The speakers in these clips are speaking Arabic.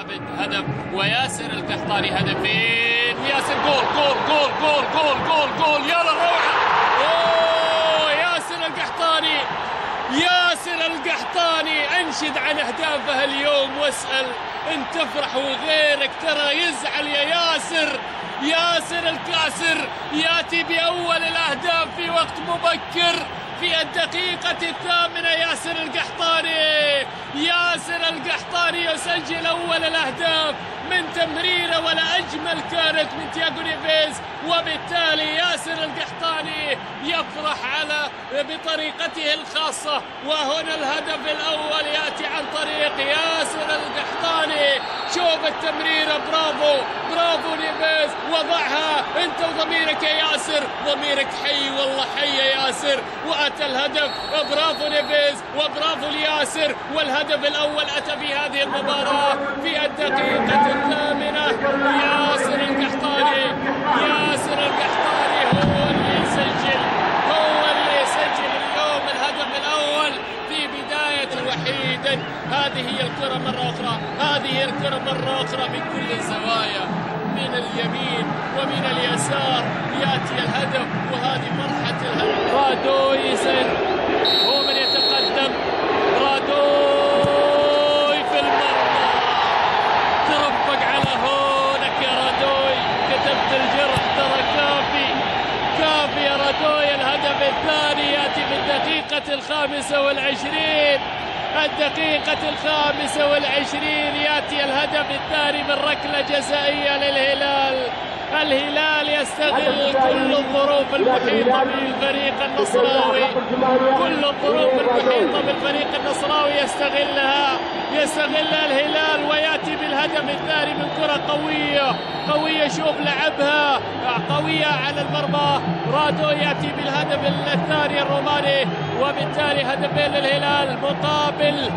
عابد هدف، وياسر القحطاني هدفين، وياسر جول جول جول جول جول جول جول. يا للروعة! اوه ياسر القحطاني، ياسر القحطاني انشد عن اهدافه اليوم واسأل ان تفرح وغيرك ترى يزعل يا ياسر. ياسر الكاسر ياتي باول الاهداف في وقت مبكر في الدقيقة 8. ياسر القحطاني، ياسر القحطاني يسجل أول الأهداف من تمريرة، ولا أجمل كانت من تياغو نيفيز، وبالتالي ياسر القحطاني يفرح بطريقته الخاصة. وهنا الهدف الأول يأتي عن طريق ياسر القحطاني. شوف التمريرة، برافو برافو نيفيز، وضعها أنت وضميرك يا ياسر، ضميرك حي والله حي يا ياسر. وأتى الهدف، برافو نيفيز وبرافو لياسر. والهدف الأول أتى في هذه المباراة في الدقيقة 8. ياسر القحطاني، ياسر القحطاني هو اللي يسجل، هو اللي يسجل اليوم الهدف الأول في بداية وحيدا. هذه هي الكرة مرة أخرى، هذه هي الكرة مرة أخرى من كل الزوايا، من اليمين ومن اليسار يأتي الهدف، وهذه فرحة الهدف. رادوي يسجل، هو من يتقدم، رادوي في المرمى، ترفق على هونك يا رادوي، كتبت الجرح ترى كافي كافي يا رادوي. الهدف الثاني يأتي في الدقيقة 25، الدقيقة 25 يأتي الهدف الثاني من ركلة جزائية للهلال. الهلال يستغل كل الظروف المحيطة بالفريق النصراوي، كل الظروف المحيطة بالفريق النصراوي يستغلها الهلال، ويأتي بالهدف الثاني من كرة قوية. شوف لعبها قوية على المرمى. رادو يأتي بالهدف الثاني الروماني، وبالتالي هدفين للهلال مقابل.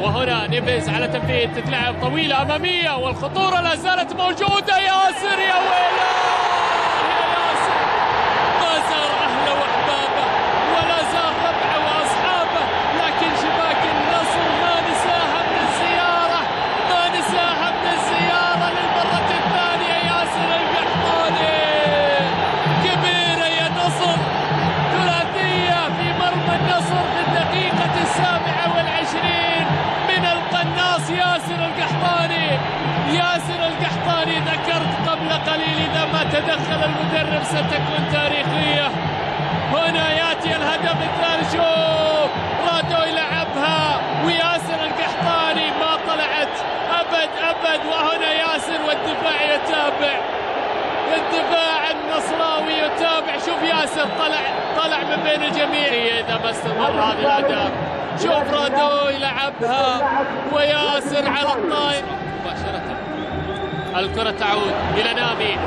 وهنا نيفيز على تنفيذ، تتلعب طويلة أمامية، والخطورة لا زالت موجودة. ياسر يا ويلاه يا ياسر، ما زار أهله وأحبابه ولا زار ربعه وأصحابه، لكن شباك النصر ما نساها من الزيارة، ما نساها من الزيارة للمرة الثانية. ياسر القحطاني كبيرة يا نصر، ثلاثية في مرمى النصر في الدقيقة 27 من القناص ياسر القحطاني. ياسر القحطاني ذكرت قبل قليل إذا ما تدخل المدرب ستكون تاريخية. هنا يأتي الهدف الثاني، شوف رادو يلعبها، وياسر القحطاني ما طلعت أبد. وهنا ياسر والدفاع يتابع، الدفاع النصراوي يتابع. شوف ياسر طلع من بين الجميع إذا ما استمر هذا الأداء. شوف رادو يلعبها، وياسر على الطاير مباشرة. الكرة تعود إلى نامي،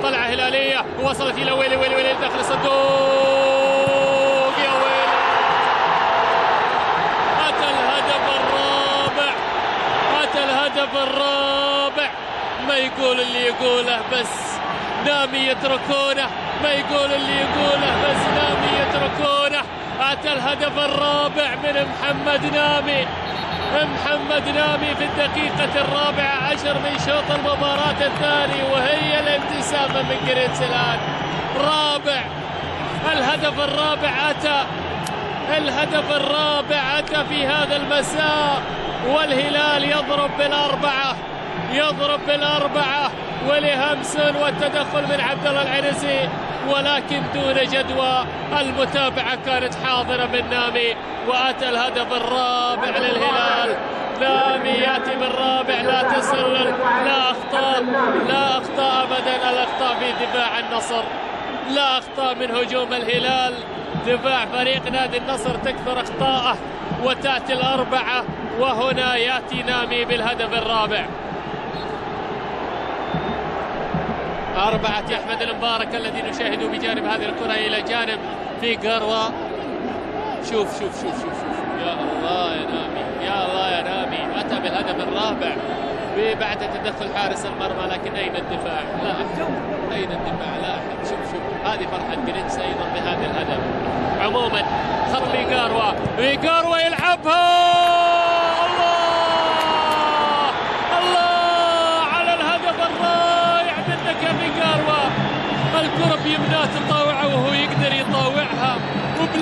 طلعة هلالية ووصلت إلى ويلي داخل الصندوق. يا ويلي، أتى الهدف الرابع. ما يقول اللي يقوله بس نامي يتركونه، ما يقول اللي يقوله بس نامي يتركونه. أتى الهدف الرابع من محمد نامي في الدقيقة 14 من شوط المباراة الثاني، وهي الابتسامة من جريتسلان. الهدف الرابع أتى في هذا المساء، والهلال يضرب بالأربعة ولهمسون والتدخل من عبد الله العنزي، ولكن دون جدوى. المتابعة كانت حاضرة من نامي، وأتى الهدف الرابع للهلال. نامي يأتي بالرابع، لا تسلل، لا أخطاء أبدا. الأخطاء في دفاع النصر، لا أخطاء من هجوم الهلال. دفاع فريق نادي النصر تكثر أخطاءه، وتأتي الأربعة، وهنا يأتي نامي بالهدف الرابع. أربعة أحمد المبارك الذي نشاهده بجانب هذه الكرة إلى جانب في قروة. شوف يا الله يا نامي، يا الله يا نامي. أتى بالهدف الرابع بعد تدخل حارس المرمى، لكن أين الدفاع؟ لا أحد، أين الدفاع؟ لا أحد. شوف هذه فرحة جريتس أيضا بهذا الهدف. عموما خط فيغاروا يلعبها، الله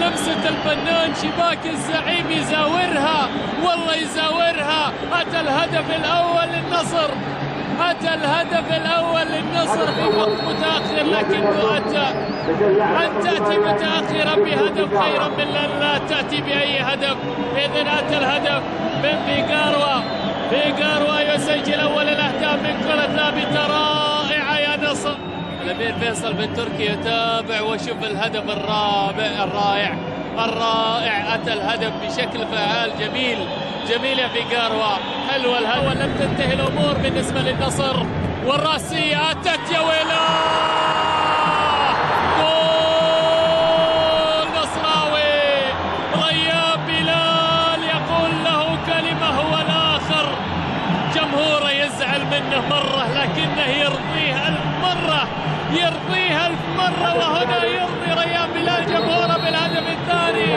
لمسة الفنان شباك الزعيم يزاورها، والله يزاورها. أتى الهدف الأول للنصر، أتى الهدف الأول للنصر في وقت متأخر، لكنه أتى. أن تأتي متأخرا بهدف خيرا من أن لا تأتي بأي هدف. إذن أتى الهدف من فيغاروا يسجل أول الأهداف من كرة ثابتة رائعة يا نصر. الأمير فيصل بن تركي يتابع وشوف الهدف الرائع. أتى الهدف بشكل فعال جميل يا فيغاروا. حلوة الهدف، لم تنتهي الأمور بالنسبة للنصر، والراسية أتت يا ويلا. جول نصراوي. ريان بلال يقول له كلمة هو الآخر. جمهوره يزعل منه مرة لكنه يرضيه ألف مرة، وهنا يرضي ريان بلال جمهوره بالهدف الثاني.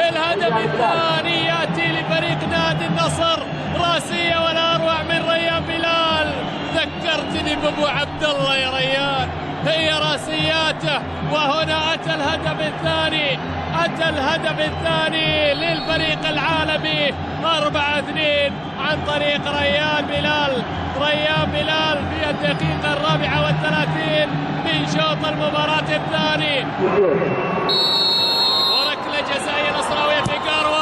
الهدف الثاني يأتي لفريق نادي النصر، راسية ولا أروع من ريان بلال. ذكرتني بأبو عبد الله يا ريان، هي راسياته. وهنا أتى الهدف الثاني للفريق العالمي 4-2 عن طريق ريان بلال في الدقيقة 34 من شوط المباراة الثاني. وركلة جزائية نصراوية فيغاروا.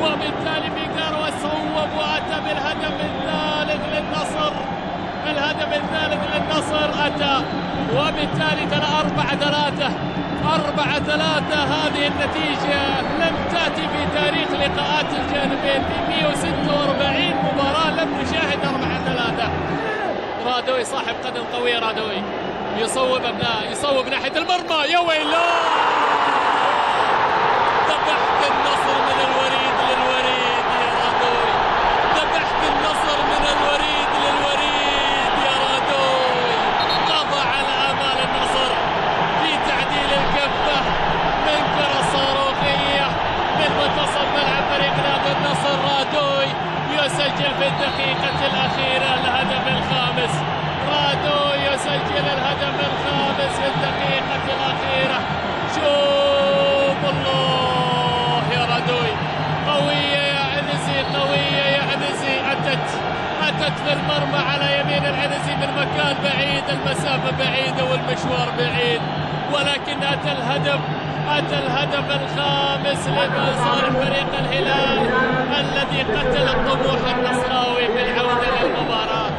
وبالتالي فيغاروا صوب وأتى بالهدف الثالث للنصر. أتى وبالتالي ترى 4-3. هذه النتيجة لم تأتي في تاريخ لقاءات الجانبين. في 146 مباراة لم نشاهد 4-3. رادوي صاحب قدم قوية، رادوي يصوب ناحية المرمى. يا ويلا، ذبحت النصر من الوريد للوريد يا رادوي. يا رادوي قضى على آمال النصر في تعديل الكفة من كرة صاروخية من منتصف ملعب فريق نادي النصر. رادوي يسجل في الدقيقة الأخيرة الهدف الخامس. في الدقيقة الأخيرة. شوف الله يا رادوي، قوية يا عنزي. أتت في المرمى على يمين العنزي من مكان بعيد، المسافة بعيدة والمشوار بعيد، ولكن أتى الهدف الخامس لصالح فريق الهلال الذي قتل الطموح النصراوي في العودة للمباراة.